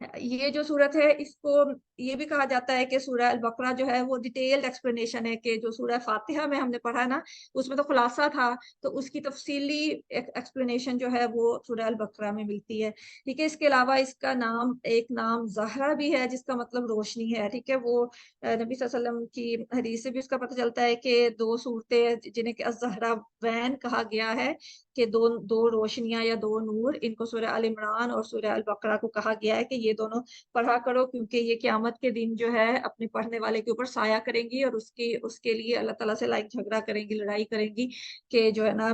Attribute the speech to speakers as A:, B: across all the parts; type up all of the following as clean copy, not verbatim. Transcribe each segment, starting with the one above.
A: یہ جو صورت ہے اس کو یہ بھی کہا جاتا ہے کہ سورہ البقرہ جو ہے وہ ڈیٹیلڈ ایکسپلینیشن ہے، کہ جو سورہ فاتحہ میں ہم نے پڑھا نا اس میں تو خلاصہ تھا، تو اس کی تفصیلی ایکسپلینیشن جو ہے وہ سورہ البقرہ میں ملتی ہے، ٹھیک ہے۔ اس کے علاوہ اس کا نام، ایک نام زہرا بھی ہے جس کا مطلب روشنی ہے، ٹھیک ہے۔ وہ نبی صلی اللہ علیہ وسلم کی حدیث سے بھی اس کا پتہ چلتا ہے کہ دو صورتیں جنہیں کہ الزہرا وین کہا گیا ہے، کہ دو دو روشنیاں یا دو نور، ان کو سورہ ال عمران اور سورہ البقرہ کو کہا گیا ہے کہ یہ دونوں پڑھا کرو، کیونکہ یہ قیامت کے دن جو ہے اپنے پڑھنے والے کے اوپر سایہ کریں گی، اور اس کے لیے اللہ تعالیٰ سے جھگڑا کریں گی، لڑائی کریں گی کہ جو ہے نا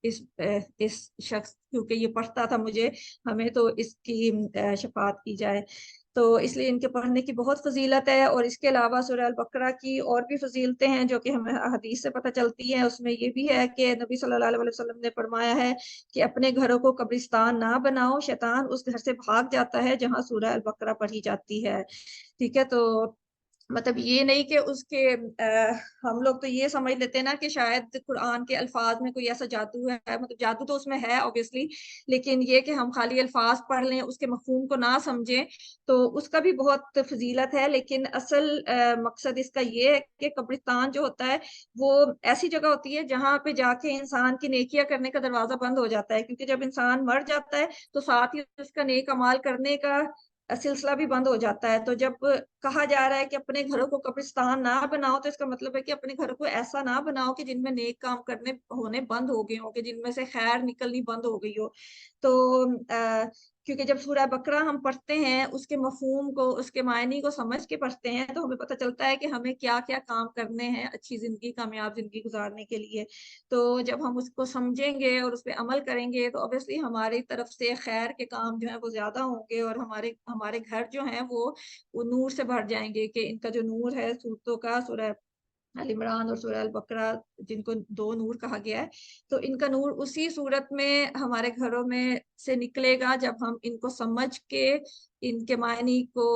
A: اس شخص کیونکہ یہ پڑھتا تھا مجھے، ہمیں تو اس کی شفاعت کی جائے۔ تو اس لیے ان کے پڑھنے کی بہت فضیلت ہے، اور اس کے علاوہ سورہ البقرہ کی اور بھی فضیلتیں ہیں جو کہ ہمیں حدیث سے پتہ چلتی ہیں۔ اس میں یہ بھی ہے کہ نبی صلی اللہ علیہ وسلم نے فرمایا ہے کہ اپنے گھروں کو قبرستان نہ بناؤ، شیطان اس گھر سے بھاگ جاتا ہے جہاں سورہ البقرہ پڑھی جاتی ہے، ٹھیک ہے۔ تو مطلب یہ نہیں کہ اس کے ہم لوگ تو یہ سمجھ لیتے ہیں نا کہ شاید قرآن کے الفاظ میں کوئی ایسا جادو ہے، مطلب جادو تو اس میں ہے obviously، لیکن یہ کہ ہم خالی الفاظ پڑھ لیں، اس کے مفہوم کو نہ سمجھیں، تو اس کا بھی بہت فضیلت ہے۔ لیکن اصل مقصد اس کا یہ ہے کہ قبرستان جو ہوتا ہے وہ ایسی جگہ ہوتی ہے جہاں پہ جا کے انسان کی نیکیاں کرنے کا دروازہ بند ہو جاتا ہے، کیونکہ جب انسان مر جاتا ہے تو ساتھ ہی اس کا نیک اعمال کرنے کا سلسلہ بھی بند ہو جاتا ہے۔ تو جب کہا جا رہا ہے کہ اپنے گھروں کو قبرستان نہ بناؤ، تو اس کا مطلب ہے کہ اپنے گھروں کو ایسا نہ بناؤ کہ جن میں نیک کام کرنے ہونے بند ہو گئے ہوں، کہ جن میں سے خیر نکلنی بند ہو گئی ہو۔ تو کیونکہ جب سورہ بقرہ ہم پڑھتے ہیں، اس کے مفہوم کو، اس کے معنی کو سمجھ کے پڑھتے ہیں، تو ہمیں پتہ چلتا ہے کہ ہمیں کیا کیا کام کرنے ہیں اچھی زندگی، کامیاب زندگی گزارنے کے لیے۔ تو جب ہم اس کو سمجھیں گے اور اس پہ عمل کریں گے تو obviously ہماری طرف سے خیر کے کام جو ہیں وہ زیادہ ہوں گے، اور ہمارے گھر جو ہیں وہ نور سے بھر جائیں گے، کہ ان کا جو نور ہے صورتوں کا، سورہ ال عمران اور سورہ البقرہ جن کو دو نور کہا گیا ہے، تو ان کا نور اسی صورت میں ہمارے گھروں میں سے نکلے گا جب ہم ان کو سمجھ کے، ان کے معنی کو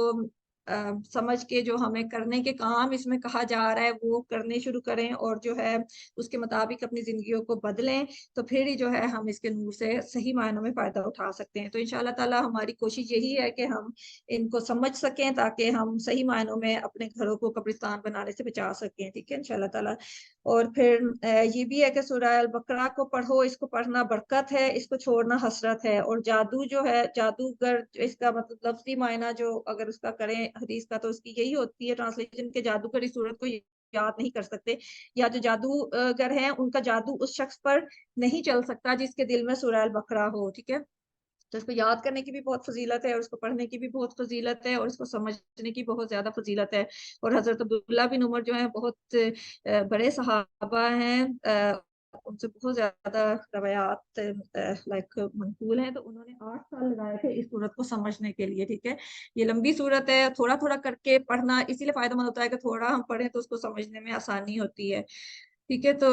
A: سمجھ کے جو ہمیں کرنے کے کام اس میں کہا جا رہا ہے وہ کرنے شروع کریں، اور جو ہے اس کے مطابق اپنی زندگیوں کو بدلیں، تو پھر ہی جو ہے ہم اس کے نور سے صحیح معنوں میں فائدہ اٹھا سکتے ہیں۔ تو انشاءاللہ تعالی ہماری کوشش یہی ہے کہ ہم ان کو سمجھ سکیں تاکہ ہم صحیح معنوں میں اپنے گھروں کو قبرستان بنانے سے بچا سکیں، ٹھیک ہے انشاءاللہ تعالی۔ اور پھر یہ بھی ہے کہ سورہ البقرہ کو پڑھو، اس کو پڑھنا برکت ہے، اس کو چھوڑنا حسرت ہے۔ اور جادو جو ہے، جادوگر، اس کا مطلب لفظی معنی جو اگر اس کا کریں حدیث کا، تو اس کی یہی ہوتی ہے ٹرانسلیشن کے جادوگر اس صورت کو یاد نہیں کر سکتے، یا جو جادوگر ہیں ان کا جادو اس شخص پر نہیں چل سکتا جس کے دل میں سورہ البقرہ ہو، ٹھیک ہے۔ تو اس کو یاد کرنے کی بھی بہت فضیلت ہے، اور اس کو پڑھنے کی بھی بہت فضیلت ہے، اور اس کو سمجھنے کی بہت زیادہ فضیلت ہے۔ اور حضرت عبداللہ بن عمر جو ہیں بہت بڑے صحابہ ہیں، ان سے بہت زیادہ روایات لائک منقول ہیں، تو انہوں نے 8 سال لگائے تھے اس صورت کو سمجھنے کے لیے، ٹھیک ہے۔ یہ لمبی صورت ہے، تھوڑا تھوڑا کر کے پڑھنا اسی لیے فائدہ مند ہوتا ہے کہ تھوڑا ہم پڑھیں تو اس کو سمجھنے میں آسانی ہوتی ہے، ٹھیک ہے۔ تو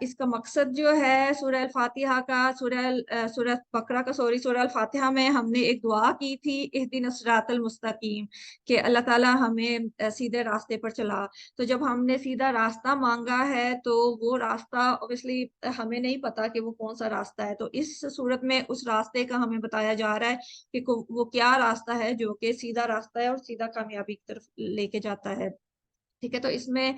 A: اس کا مقصد جو ہے سورہ الفاتحہ کا، سورہ بقرہ کا، سورہ الفاتحہ میں ہم نے ایک دعا کی تھی، اہدنا الصراط المستقیم، کہ اللہ تعالی ہمیں سیدھے راستے پر چلا۔ تو جب ہم نے سیدھا راستہ مانگا ہے تو وہ راستہ obviously ہمیں نہیں پتا کہ وہ کون سا راستہ ہے، تو اس صورت میں اس راستے کا ہمیں بتایا جا رہا ہے کہ وہ کیا راستہ ہے جو کہ سیدھا راستہ ہے اور سیدھا کامیابی کی طرف لے کے جاتا ہے، ٹھیک ہے۔ تو اس میں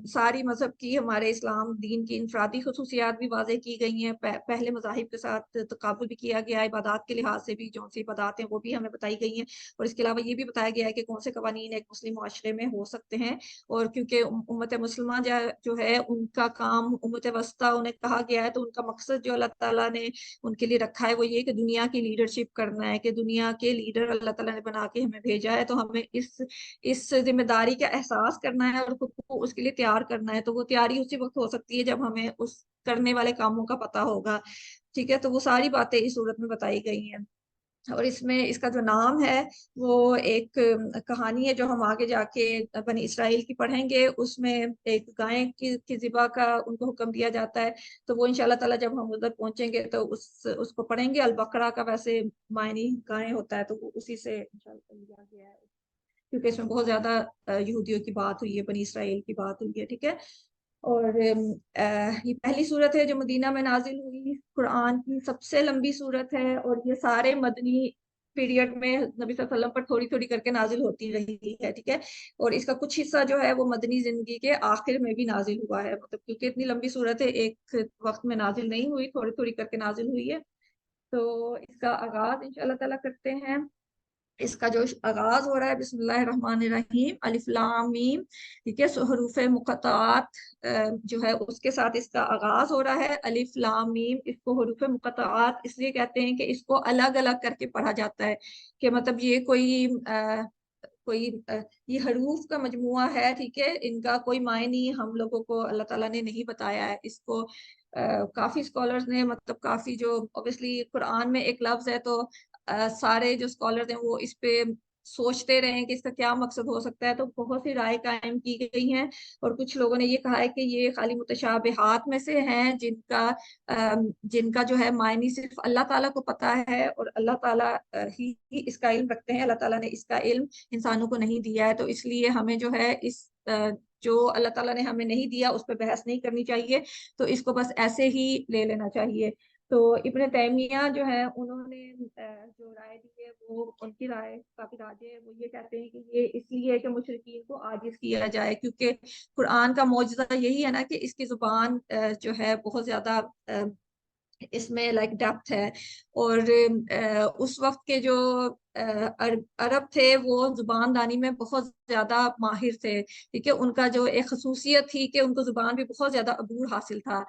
A: ساری مذہب کی، ہمارے اسلام دین کی انفرادی خصوصیات بھی واضح کی گئی ہیں، پہلے مذاہب کے ساتھ تقابل بھی کیا گیا ہے، عبادات کے لحاظ سے بھی جو سی عبادات ہیں وہ بھی ہمیں بتائی گئی ہیں، اور اس کے علاوہ یہ بھی بتایا گیا ہے کہ کون سے قوانین ایک مسلم معاشرے میں ہو سکتے ہیں۔ اور کیونکہ امت مسلمہ جو ہے ان کا کام امت وسطیٰ انہیں کہا گیا ہے، تو ان کا مقصد جو اللہ تعالیٰ نے ان کے لیے رکھا ہے وہ یہ کہ دنیا کی لیڈرشپ کرنا ہے، کہ دنیا کے لیڈر اللہ تعالیٰ نے بنا کے ہمیں بھیجا ہے، تو ہمیں اس ذمہ داری کا احساس کرنا ہے اور خود کو اس کے لیے تیار کرنا ہے۔ تو وہ تیاری اسی وقت ہو سکتی ہے جب ہمیں اس کرنے والے کاموں کا پتہ ہوگا، ٹھیک ہے۔ تو وہ ساری باتیں اس صورت میں بتائی گئی ہیں، اور اس میں اس کا جو نام ہے وہ ایک کہانی ہے جو ہم آگے جا کے بنی اسرائیل کی پڑھیں گے، اس میں ایک گائے کی ذبح کا ان کو حکم دیا جاتا ہے، تو وہ انشاءاللہ تعالی جب ہم ادھر پہنچیں گے تو اس کو پڑھیں گے۔ البقرہ کا ویسے معنی گائے ہوتا ہے، تو وہ اسی سے انشاءاللہ لیا گیا ہے، کیونکہ اس میں بہت زیادہ یہودیوں کی بات ہوئی ہے، بنی اسرائیل کی بات ہوئی ہے، ٹھیک ہے۔ اور یہ پہلی صورت ہے جو مدینہ میں نازل ہوئی، قرآن کی سب سے لمبی صورت ہے، اور یہ سارے مدنی پیریڈ میں نبی صلی اللہ علیہ وسلم پر تھوڑی تھوڑی کر کے نازل ہوتی رہی ہے، ٹھیک ہے. اور اس کا کچھ حصہ جو ہے وہ مدنی زندگی کے آخر میں بھی نازل ہوا ہے، مطلب کیونکہ اتنی لمبی صورت ہے ایک وقت میں نازل نہیں ہوئی، تھوڑی تھوڑی کر کے نازل ہوئی ہے. تو اس کا آغاز انشاءاللہ تعالیٰ کرتے ہیں. اس کا جو آغاز ہو رہا ہے بسم اللہ الرحمن الرحیم، الف لام میم، ٹھیک ہے. سو حروف مقطعات جو ہے اس کے ساتھ اس کا آغاز ہو رہا ہے، الف لام میم. اس کو حروف مقطعات اس لیے کہتے ہیں کہ اس کو الگ الگ کر کے پڑھا جاتا ہے، کہ مطلب یہ کوئی یہ حروف کا مجموعہ ہے، ٹھیک ہے. ان کا کوئی معنی ہم لوگوں کو اللہ تعالیٰ نے نہیں بتایا ہے. اس کو کافی اسکالرز نے، مطلب کافی جو اوبیسلی قرآن میں ایک لفظ ہے تو سارے جو اسکالرز ہیں وہ اس پہ سوچتے رہے ہیں کہ اس کا کیا مقصد ہو سکتا ہے، تو بہت سی رائے قائم کی گئی ہیں. اور کچھ لوگوں نے یہ کہا ہے کہ یہ خالی متشابہات میں سے ہیں جن کا جو ہے معنی صرف اللہ تعالیٰ کو پتا ہے، اور اللہ تعالیٰ ہی اس کا علم رکھتے ہیں. اللہ تعالیٰ نے اس کا علم انسانوں کو نہیں دیا ہے، تو اس لیے ہمیں جو ہے جو اللہ تعالیٰ نے ہمیں نہیں دیا اس پہ بحث نہیں کرنی چاہیے، تو اس کو بس ایسے ہی لے لینا چاہیے. تو ابن تیمیہ جو ہے انہوں نے جو رائے دی ہے وہ ان کی رائے کافی راجح ہے. وہ یہ کہتے ہیں کہ یہ اس لیے کہ مشرکین کو عاجز کیا جائے، کیونکہ قرآن کا معجزہ یہی ہے نا کہ اس کی زبان جو ہے بہت زیادہ اس میں لائک ڈیپتھ ہے. اور اس وقت کے جو عرب تھے وہ زبان دانی میں بہت زیادہ ماہر تھے، ٹھیک ہے. ان کا جو ایک خصوصیت تھی کہ ان کو زبان بھی بہت زیادہ عبور حاصل تھا.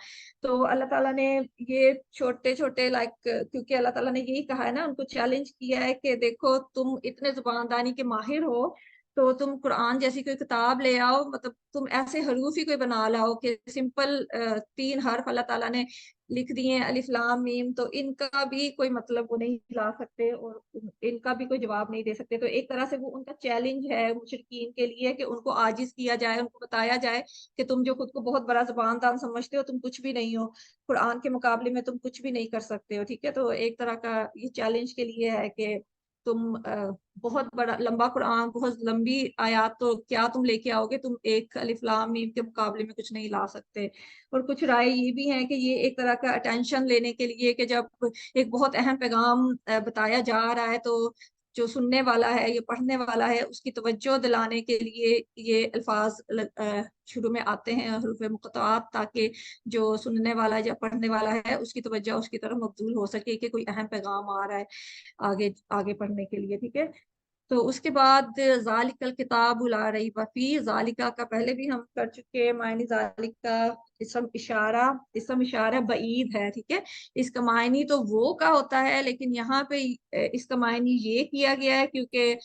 A: تو اللہ تعالیٰ نے یہ چھوٹے چھوٹے لائک، کیونکہ اللہ تعالیٰ نے یہی کہا ہے نا، ان کو چیلنج کیا ہے کہ دیکھو تم اتنے زبان دانی کے ماہر ہو تو تم قرآن جیسی کوئی کتاب لے آؤ، مطلب تم ایسے حروف ہی کوئی بنا لاؤ کہ سمپل 3 حرف اللہ تعالیٰ نے لکھ دیے الف لام میم، تو ان کا بھی کوئی مطلب وہ نہیں لا سکتے اور ان کا بھی کوئی جواب نہیں دے سکتے. تو ایک طرح سے وہ ان کا چیلنج ہے مشرکین کے لیے کہ ان کو عاجز کیا جائے، ان کو بتایا جائے کہ تم جو خود کو بہت بڑا زبان دان سمجھتے ہو تم کچھ بھی نہیں ہو، قرآن کے مقابلے میں تم کچھ بھی نہیں کر سکتے ہو، ٹھیک ہے. تو ایک طرح کا یہ چیلنج کے لیے ہے کہ تم بہت بڑا لمبا قرآن، بہت لمبی آیات تو کیا تم لے کے آؤ گے، تم ایک الف لام میم کے مقابلے میں کچھ نہیں لا سکتے. اور کچھ رائے یہ بھی ہیں کہ یہ ایک طرح کا اٹینشن لینے کے لیے کہ جب ایک بہت اہم پیغام بتایا جا رہا ہے تو جو سننے والا ہے یا پڑھنے والا ہے اس کی توجہ دلانے کے لیے یہ الفاظ شروع میں آتے ہیں حروف مقطعات، تاکہ جو سننے والا یا پڑھنے والا ہے اس کی توجہ اس کی طرف مبذول ہو سکے کہ کوئی اہم پیغام آ رہا ہے آگے پڑھنے کے لیے، ٹھیک ہے. تو اس کے بعد ذالک الکتاب لا ریب فیہ، ذالکہ کا پہلے بھی ہم کر چکے ہیں معنی. ذالک کا اسم اشارہ بعید ہے، ٹھیک ہے. اس کا معنی تو وہ کا ہوتا ہے، لیکن یہاں پہ اس کا معنی یہ کیا گیا ہے کیونکہ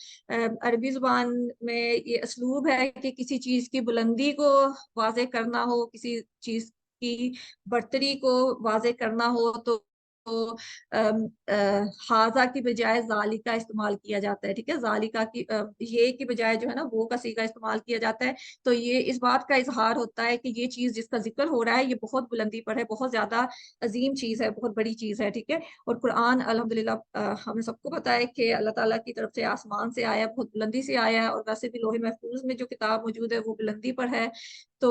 A: عربی زبان میں یہ اسلوب ہے کہ کسی چیز کی بلندی کو واضح کرنا ہو، کسی چیز کی برتری کو واضح کرنا ہو تو حاضہ کی بجائے ذالکہ استعمال کیا جاتا ہے، ٹھیک ہے. ذالکہ کی یہ کی بجائے جو ہے نا وہ کا صیغہ استعمال کیا جاتا ہے. تو یہ اس بات کا اظہار ہوتا ہے کہ یہ چیز جس کا ذکر ہو رہا ہے یہ بہت بلندی پر ہے، بہت زیادہ عظیم چیز ہے، بہت بڑی چیز ہے، ٹھیک ہے. اور قرآن الحمدللہ ہمیں سب کو پتا ہے کہ اللہ تعالیٰ کی طرف سے آسمان سے آیا، بہت بلندی سے آیا ہے، اور ویسے بھی لوح محفوظ میں جو کتاب موجود ہے وہ بلندی پر ہے. تو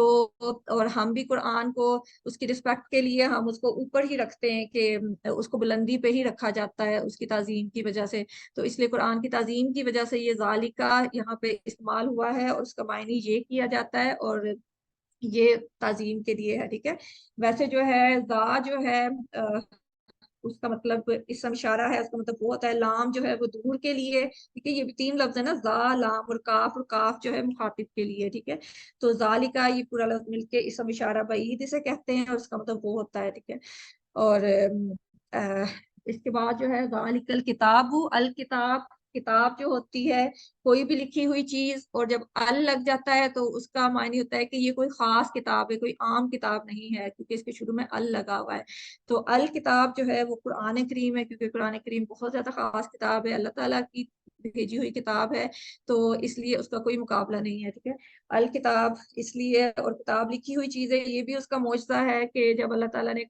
A: اور ہم بھی قرآن کو اس کی رسپیکٹ کے لیے ہم اس کو اوپر ہی رکھتے ہیں کہ اس کو بلندی پہ ہی رکھا جاتا ہے اس کی تعظیم کی وجہ سے. تو اس لیے قرآن کی تعظیم کی وجہ سے یہ ذالکہ یہاں پہ استعمال ہوا ہے اور اس کا معنی یہ کیا جاتا ہے اور یہ تعظیم کے لیے ہے، ٹھیک ہے. ویسے جو ہے ذا جو ہے اس کا مطلب اسم اشارہ ہے، اس کا مطلب وہ ہوتا ہے. لام جو ہے وہ دور کے لیے، ٹھیک ہے. یہ بھی 3 لفظ ہے نا، ذا لام اور کاف جو ہے مخاطب کے لیے، ٹھیک ہے. تو ذالکہ یہ پورا لفظ مل کے اسم اشارہ بعید اسے کہتے ہیں اور اس کا مطلب وہ ہوتا ہے، ٹھیک ہے. اور اس کے بعد جو ہے ذالک الکتاب، الکتاب کتاب جو ہوتی ہے کوئی بھی لکھی ہوئی چیز، اور جب ال لگ جاتا ہے تو اس کا معنی ہوتا ہے کہ یہ کوئی خاص کتاب ہے، کوئی عام کتاب نہیں ہے، کیونکہ اس کے شروع میں ال لگا ہوا ہے. تو الکتاب جو ہے وہ قرآن کریم ہے، کیونکہ قرآن کریم بہت زیادہ خاص کتاب ہے، اللہ تعالیٰ کی بھیجی ہوئی کتاب ہے، تو اس لیے اس کا کوئی مقابلہ نہیں ہے، ٹھیک ہے. الکتاب اس لیے، اور کتاب لکھی ہوئی چیز ہے، یہ بھی اس کا معجزہ ہے کہ جب اللہ تعالیٰ نے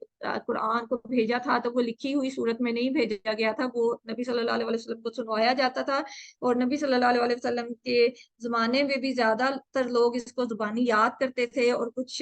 A: قرآن کو بھیجا تھا تو وہ لکھی ہوئی صورت میں نہیں بھیجا گیا تھا، وہ نبی صلی اللہ علیہ وسلم کو سنوایا جاتا تھا. اور نبی صلی اللہ علیہ وسلم کے زمانے میں بھی زیادہ تر لوگ اس کو زبانی یاد کرتے تھے، اور کچھ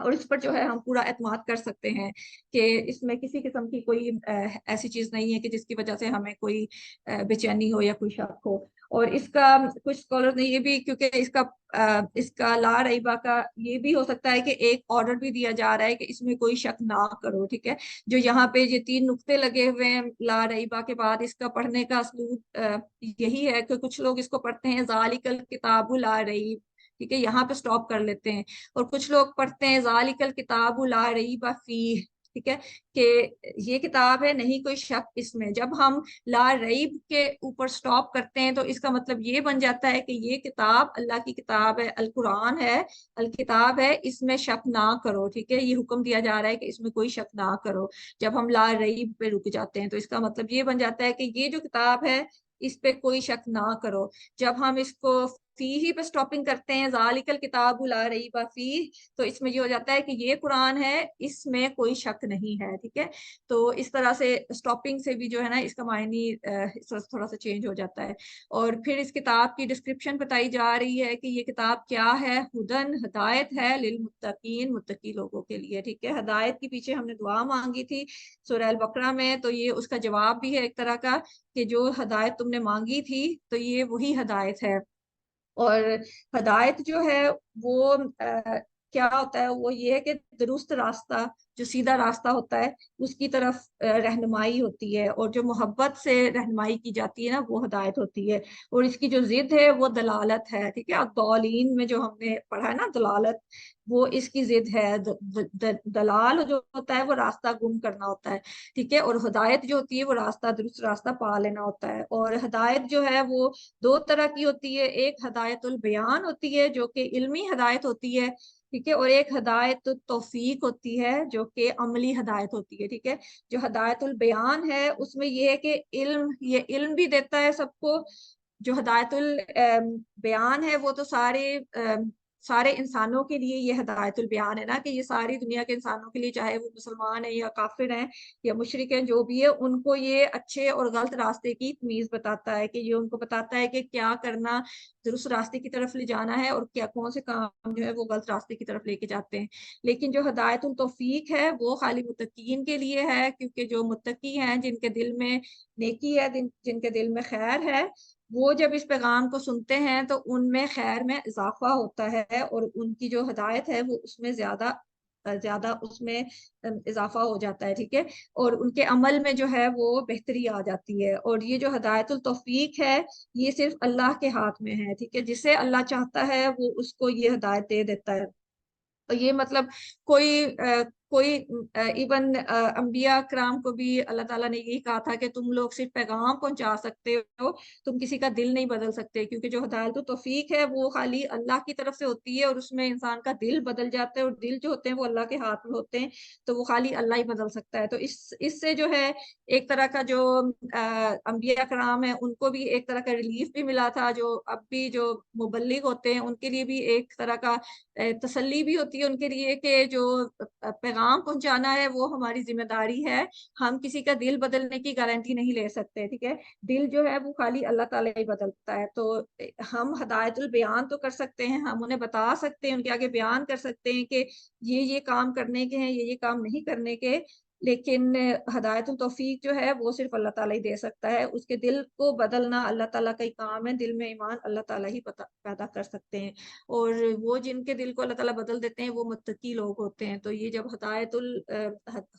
A: اور اس پر جو ہے ہم پورا اعتماد کر سکتے ہیں کہ اس میں کسی قسم کی کوئی ایسی چیز نہیں ہے کہ جس کی وجہ سے ہمیں کوئی بے چینی ہو یا کوئی شک ہو۔ اور اس کا کچھ اسکالر نے یہ بھی، کیونکہ اس کا لا ریبہ کا یہ بھی ہو سکتا ہے کہ ایک آرڈر بھی دیا جا رہا ہے کہ اس میں کوئی شک نہ کرو، ٹھیک ہے، جو یہاں پہ یہ 3 نقطے لگے ہوئے ہیں لا ریبہ کے بعد، اس کا پڑھنے کا اسلوب یہی ہے کہ کچھ لوگ اس کو پڑھتے ہیں ذالک الکتاب لا ریب، ٹھیک ہے، یہاں پہ سٹاپ کر لیتے ہیں، اور کچھ لوگ پڑھتے ہیں ذالک الکتاب لا ریب فیہ، ٹھیک ہے، کہ یہ کتاب ہے نہیں کوئی شک اس میں۔ جب ہم لا ریب کے اوپر سٹاپ کرتے ہیں تو اس کا مطلب یہ بن جاتا ہے کہ یہ کتاب اللہ کی کتاب ہے، القرآن ہے، الکتاب ہے، اس میں شک نہ کرو، ٹھیک ہے، یہ حکم دیا جا رہا ہے کہ اس میں کوئی شک نہ کرو۔ جب ہم لا ریب پہ رک جاتے ہیں تو اس کا مطلب یہ بن جاتا ہے کہ یہ جو کتاب ہے اس پہ کوئی شک نہ کرو۔ جب ہم اس کو فی ہی پہ سٹاپنگ کرتے ہیں ذالک الکتاب لا ریب فیہ، تو اس میں یہ ہو جاتا ہے کہ یہ قرآن ہے، اس میں کوئی شک نہیں ہے، ٹھیک ہے۔ تو اس طرح سے سٹاپنگ سے بھی جو ہے نا اس کا معنی تھوڑا سا چینج ہو جاتا ہے۔ اور پھر اس کتاب کی ڈسکرپشن بتائی جا رہی ہے کہ یہ کتاب کیا ہے، ہدن ہدایت ہے، للمتقین متقی لوگوں کے لیے، ٹھیک ہے۔ ہدایت کے پیچھے ہم نے دعا مانگی تھی سورہ البقرہ میں، تو یہ اس کا جواب بھی ہے ایک طرح کا کہ جو ہدایت تم نے مانگی تھی تو یہ وہی ہدایت ہے۔ اور ہدایت جو ہے وہ کیا ہوتا ہے، وہ یہ ہے کہ درست راستہ، جو سیدھا راستہ ہوتا ہے اس کی طرف رہنمائی ہوتی ہے، اور جو محبت سے رہنمائی کی جاتی ہے نا وہ ہدایت ہوتی ہے۔ اور اس کی جو ضد ہے وہ دلالت ہے، ٹھیک ہے، الضالین میں جو ہم نے پڑھا ہے نا دلالت، وہ اس کی ضد ہے۔ دلال جو ہوتا ہے وہ راستہ گم کرنا ہوتا ہے، ٹھیک ہے، اور ہدایت جو ہوتی ہے وہ راستہ، درست راستہ پا لینا ہوتا ہے۔ اور ہدایت جو ہے وہ 2 طرح کی ہوتی ہے، ایک ہدایت البیان ہوتی ہے جو کہ علمی ہدایت ہوتی ہے، ٹھیک ہے، اور ایک ہدایت توفیق ہوتی ہے جو کہ عملی ہدایت ہوتی ہے، ٹھیک ہے۔ جو ہدایت البیان ہے اس میں یہ ہے کہ یہ علم بھی دیتا ہے سب کو۔ جو ہدایت البیان ہے وہ تو سارے انسانوں کے لیے یہ ہدایت البیان ہے نا، کہ یہ ساری دنیا کے انسانوں کے لیے، چاہے وہ مسلمان ہیں یا کافر ہیں یا مشرک ہیں، جو بھی ہے، ان کو یہ اچھے اور غلط راستے کی تمیز بتاتا ہے، کہ یہ ان کو بتاتا ہے کہ کیا کرنا درست راستے کی طرف لے جانا ہے، اور کیا کون سے کام جو ہے وہ غلط راستے کی طرف لے کے جاتے ہیں۔ لیکن جو ہدایت التوفیق ہے وہ خالی متقین کے لیے ہے، کیونکہ جو متقی ہیں، جن کے دل میں نیکی ہے، جن کے دل میں خیر ہے، وہ جب اس پیغام کو سنتے ہیں تو ان میں خیر میں اضافہ ہوتا ہے، اور ان کی جو ہدایت ہے وہ اس میں زیادہ اس میں اضافہ ہو جاتا ہے، ٹھیک ہے، اور ان کے عمل میں جو ہے وہ بہتری آ جاتی ہے۔ اور یہ جو ہدایت التوفیق ہے یہ صرف اللہ کے ہاتھ میں ہے، ٹھیک ہے، جسے اللہ چاہتا ہے وہ اس کو یہ ہدایت دے دیتا ہے۔ اور یہ مطلب کوئی ایون انبیاء کرام کو بھی اللہ تعالیٰ نے یہی کہا تھا کہ تم لوگ صرف پیغام پہنچا سکتے ہو، تم کسی کا دل نہیں بدل سکتے، کیونکہ جو ہدایت و توفیق ہے وہ خالی اللہ کی طرف سے ہوتی ہے، اور اس میں انسان کا دل بدل جاتا ہے، اور دل جو ہوتے ہیں وہ اللہ کے ہاتھ میں ہوتے ہیں، تو وہ خالی اللہ ہی بدل سکتا ہے۔ تو اس سے جو ہے ایک طرح کا جو انبیاء کرام ہیں ان کو بھی ایک طرح کا ریلیف بھی ملا تھا، جو اب بھی جو مبلغ ہوتے ہیں ان کے لیے بھی ایک طرح کا تسلی بھی ہوتی ہے ان کے لیے کہ جو پیغام پہنچانا ہے وہ ہماری ذمہ داری ہے، ہم کسی کا دل بدلنے کی گارنٹی نہیں لے سکتے، ٹھیک ہے، دل جو ہے وہ خالی اللہ تعالیٰ ہی بدلتا ہے۔ تو ہم ہدایت البیان تو کر سکتے ہیں، ہم انہیں بتا سکتے ہیں، ان کے آگے بیان کر سکتے ہیں کہ یہ کام کرنے کے ہیں، یہ کام نہیں کرنے کے، لیکن ہدایت التوفیق جو ہے وہ صرف اللہ تعالیٰ ہی دے سکتا ہے۔ اس کے دل کو بدلنا اللہ تعالیٰ کا ہی کام ہے، دل میں ایمان اللہ تعالیٰ ہی پیدا کر سکتے ہیں، اور وہ جن کے دل کو اللہ تعالیٰ بدل دیتے ہیں وہ متقی لوگ ہوتے ہیں۔ تو یہ جب ہدایت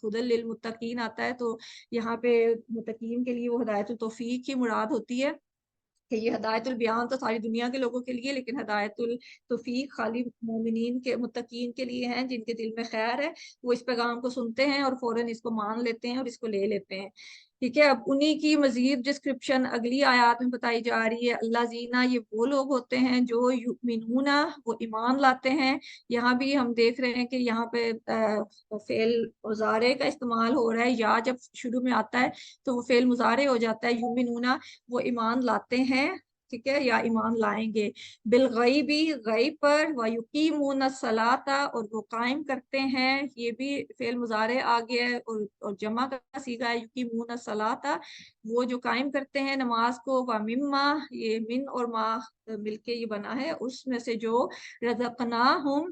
A: ہدی للمتقین آتا ہے تو یہاں پہ متقین کے لیے وہ ہدایت التوفیق ہی مراد ہوتی ہے، کہ یہ ہدایت البیان تو ساری دنیا کے لوگوں کے لیے، لیکن ہدایت التوفیق خالی مومنین کے متقین کے لیے ہیں، جن کے دل میں خیر ہے، وہ اس پیغام کو سنتے ہیں اور فوراً اس کو مان لیتے ہیں اور اس کو لے لیتے ہیں، ٹھیک ہے۔ اب انہی کی مزید ڈسکرپشن اگلی آیات میں بتائی جا رہی ہے۔ اللہ زینہ، یہ وہ لوگ ہوتے ہیں جو یؤمنون، وہ ایمان لاتے ہیں۔ یہاں بھی ہم دیکھ رہے ہیں کہ یہاں پہ فعل مضارع کا استعمال ہو رہا ہے، یا جب شروع میں آتا ہے تو وہ فعل مضارع ہو جاتا ہے، یؤمنون، وہ ایمان لاتے ہیں، ٹھیک ہے، یا ایمان لائیں گے، بالغیبی، غیب پر، ویقیمون الصلاۃ، اور وہ قائم کرتے ہیں، یہ بھی فعل مضارع آ گیا ہے، اور جمع کا صیغہ ہے یقیمون الصلاۃ، وہ جو قائم کرتے ہیں نماز کو، ومما، یہ من اور ما مل کے یہ بنا ہے، اس میں سے جو رزقناہم،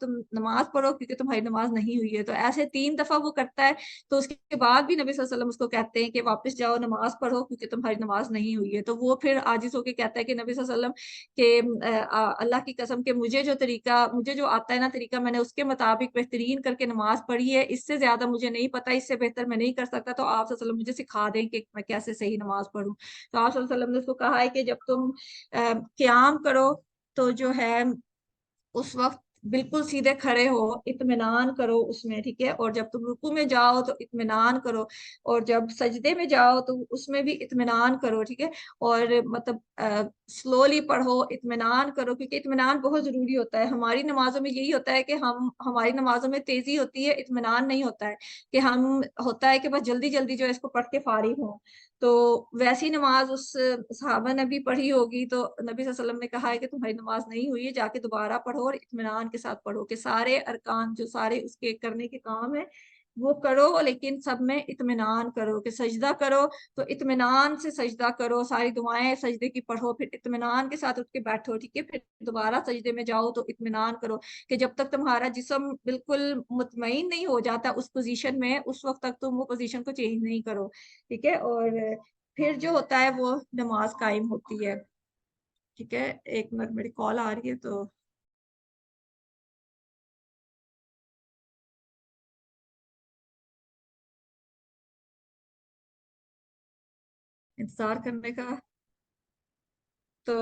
A: تم نماز پڑھو کیونکہ تمہاری نماز نہیں ہوئی ہے. تو ایسے 3 دفعہ وہ کرتا ہے. تو اس کے بعد بھی نبی صلی اللہ علیہ وسلم اس کو کہتے ہیں کہ واپس جاؤ نماز پڑھو کیونکہ تمہاری نماز نہیں ہوئی ہے. تو وہ پھر عاجز ہو کے کہتا ہے کہ نبی صلی اللہ علیہ وسلم کہ اللہ کی قسم کہ مجھے جو آتا ہے نا طریقہ میں نے اس کے مطابق بہترین کر کے نماز پڑھی ہے, اس سے زیادہ مجھے نہیں پتا, اس سے بہتر میں نہیں کر سکتا, تو آپ صلی اللہ علیہ وسلم مجھے سکھا دیں کہ میں کیسے صحیح نماز پڑھوں. تو آپ صلی اللہ علیہ وسلم نے اس کو کہا ہے کہ جب تم قیام کرو تو جو ہے اس وقت بالکل سیدھے کھڑے ہو, اطمینان کرو اس میں, ٹھیک ہے. اور جب تم رکوع میں جاؤ تو اطمینان کرو, اور جب سجدے میں جاؤ تو اس میں بھی اطمینان کرو, ٹھیک ہے. اور مطلب سلولی پڑھو, اطمینان کرو, کیونکہ اطمینان بہت ضروری ہوتا ہے. ہماری نمازوں میں یہی ہوتا ہے کہ ہماری نمازوں میں تیزی ہوتی ہے, اطمینان نہیں ہوتا ہے, کہ ہوتا ہے کہ بس جلدی جلدی جو ہے اس کو پڑھ کے فارغ ہوں. تو ویسی نماز اس صحابہ نے بھی پڑھی ہوگی, تو نبی صلی اللہ علیہ وسلم نے کہا ہے کہ تمہاری نماز نہیں ہوئی ہے, جا کے دوبارہ پڑھو اور اطمینان کے ساتھ پڑھو, کہ سارے ارکان جو سارے اس کے کرنے کے کام ہیں وہ کرو, لیکن سب میں اطمینان کرو. کہ سجدہ کرو تو اطمینان سے سجدہ کرو, ساری دعائیں سجدے کی پڑھو, پھر اطمینان کے ساتھ اٹھ کے بیٹھو, ٹھیک ہے. پھر دوبارہ سجدے میں جاؤ تو اطمینان کرو, کہ جب تک تمہارا جسم بالکل مطمئن نہیں ہو جاتا اس پوزیشن میں, اس وقت تک تم وہ پوزیشن کو چینج نہیں کرو, ٹھیک ہے. اور پھر جو ہوتا ہے وہ نماز قائم ہوتی ہے, ٹھیک ہے. ایک منٹ میری کال آ رہی ہے تو انتظار کرنے کا. تو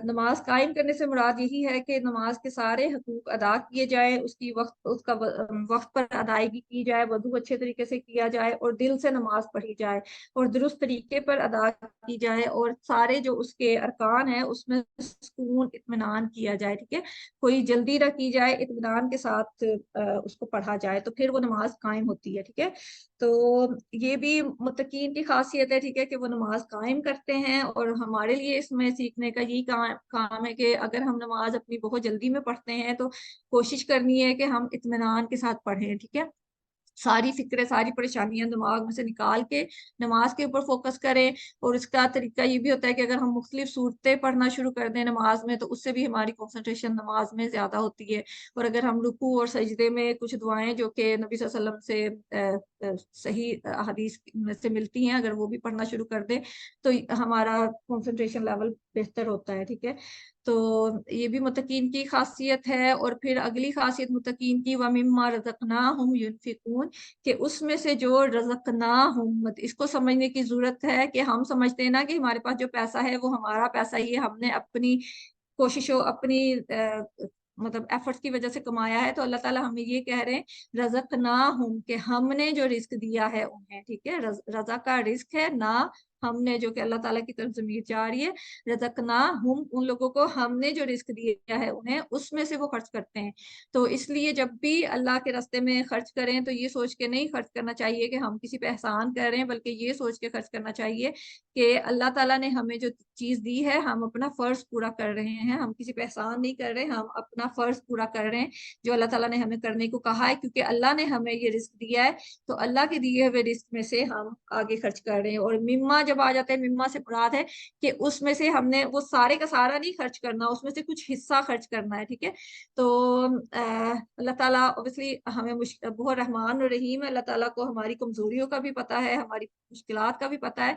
A: نماز قائم کرنے سے مراد یہی ہے کہ نماز کے سارے حقوق ادا کیے جائیں, اس کا وقت پر ادائیگی کی جائے, وضو اچھے طریقے سے کیا جائے, اور دل سے نماز پڑھی جائے, اور درست طریقے پر ادا کی جائے, اور سارے جو اس کے ارکان ہیں اس میں سکون اطمینان کیا جائے, ٹھیک ہے. کوئی جلدی نہ کی جائے, اطمینان کے ساتھ اس کو پڑھا جائے, تو پھر وہ نماز قائم ہوتی ہے, ٹھیک ہے. تو یہ بھی متقین کی خاصیت ہے, ٹھیک ہے, کہ وہ نماز قائم کرتے ہیں. اور ہمارے لیے اس میں سیکھنے کا یہی کام ہے کہ اگر ہم نماز اپنی بہت جلدی میں پڑھتے ہیں تو کوشش کرنی ہے کہ ہم اطمینان کے ساتھ پڑھیں, ٹھیک ہے. ساری فکریں ساری پریشانیاں دماغ میں سے نکال کے نماز کے اوپر فوکس کریں. اور اس کا طریقہ یہ بھی ہوتا ہے کہ اگر ہم مختلف صورتیں پڑھنا شروع کر دیں نماز میں تو اس سے بھی ہماری کنسنٹریشن نماز میں زیادہ ہوتی ہے. اور اگر ہم رکوع اور سجدے میں کچھ دعائیں جو کہ نبی صلی اللہ علیہ وسلم سے صحیح حدیث میں سے ملتی ہیں, اگر وہ بھی پڑھنا شروع کر دیں تو ہمارا کنسنٹریشن لیول بہتر ہوتا ہے, ٹھیک ہے. تو یہ بھی متقین کی خاصیت ہے. اور پھر اگلی خاصیت متقین کی وَمِمَّا رَزَقْنَاهُمْ يُنْفِقُونَ, کہ اس میں سے جو رزقناہم, اس کو سمجھنے کی ضرورت ہے کہ ہم سمجھتے ہیں نا کہ ہمارے پاس جو پیسہ ہے وہ ہمارا پیسہ ہی ہے, ہم نے اپنی کوششوں اپنی مطلب ایفرٹس کی وجہ سے کمایا ہے. تو اللہ تعالیٰ ہمیں یہ کہہ رہے ہیں رزقناہم, کہ ہم نے جو رزق دیا ہے انہیں, ٹھیک ہے. رزق کا رزق ہے, نہ ہم نے, جو کہ اللہ تعالیٰ کی طرف ضمیر جا رہی ہے. رزقناہم, ان لوگوں کو ہم نے جو رزق دیا ہے انہیں, اس میں سے وہ خرچ کرتے ہیں. تو اس لیے جب بھی اللہ کے راستے میں خرچ کریں تو یہ سوچ کے نہیں خرچ کرنا چاہیے کہ ہم کسی پہ احسان کر رہے ہیں, بلکہ یہ سوچ کے خرچ کرنا چاہیے کہ اللہ تعالیٰ نے ہمیں جو چیز دی ہے ہم اپنا فرض پورا کر رہے ہیں, ہم کسی پہ احسان نہیں کر رہے, ہم اپنا فرض پورا کر رہے ہیں جو اللہ تعالیٰ نے ہمیں کرنے کو کہا ہے. کیونکہ اللہ نے ہمیں یہ رزق دیا ہے تو اللہ کے دیے ہوئے رزق میں سے ہم آگے خرچ کر رہے ہیں. اور مما جب آ جاتا ہے, مما سے مراد ہے کہ اس میں سے ہم نے وہ سارے کا سارا نہیں خرچ کرنا, اس میں سے کچھ حصہ خرچ کرنا ہے, ٹھیک ہے. تو اللہ تعالیٰ اوبیسلی ہمیں بہت رحمان اور رحیم ہے. اللہ تعالیٰ کو ہماری کمزوریوں کا بھی پتہ ہے, ہماری مشکلات کا بھی پتہ ہے.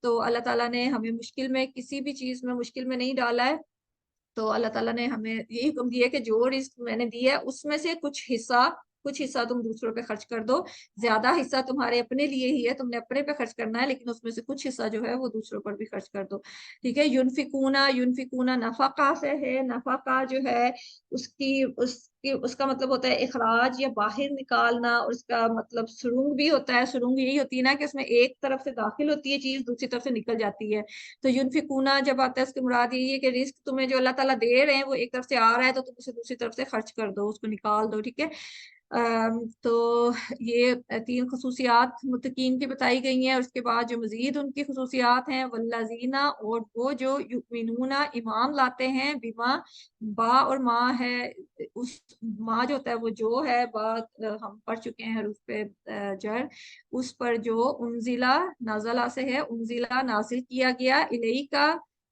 A: تو اللہ تعالیٰ نے ہمیں مشکل میں, کسی بھی چیز میں مشکل میں نہیں ڈالا ہے. تو اللہ تعالیٰ نے ہمیں یہی حکم دیا ہے کہ جو رزق میں نے دیا ہے اس میں سے کچھ حصہ تم دوسروں پہ خرچ کر دو. زیادہ حصہ تمہارے اپنے لیے ہی ہے, تم نے اپنے پہ خرچ کرنا ہے, لیکن اس میں سے کچھ حصہ جو ہے وہ دوسروں پر بھی خرچ کر دو, ٹھیک ہے. ینفقونا نفقہ سے ہے. نفقہ جو ہے اس کا مطلب ہوتا ہے اخراج یا باہر نکالنا, اور اس کا مطلب سرنگ بھی ہوتا ہے. سرنگ یہی ہوتی ہے نا کہ اس میں ایک طرف سے داخل ہوتی ہے چیز, دوسری طرف سے نکل جاتی ہے. تو ینفقونا جب آتا ہے اس کی مراد یہی ہے کہ رزق تمہیں جو اللہ تعالیٰ دے رہے ہیں وہ ایک طرف سے آ رہا ہے تو تم اسے دوسری طرف سے خرچ کر دو, اس کو نکال دو, ٹھیک ہے. تو یہ 3 خصوصیات متقین کی بتائی گئی ہیں. اور اس کے بعد جو مزید ان کی خصوصیات ہیں, والذین, اور وہ جو یؤمنون, ایمان لاتے ہیں, بما, با اور ما ہے, اس ما جو ہوتا ہے وہ جو ہے, با ہم پڑھ چکے ہیں حروف پہ جر, اس پر جو انزلہ نازلہ سے ہے, انزلہ نازل کیا گیا, الیکا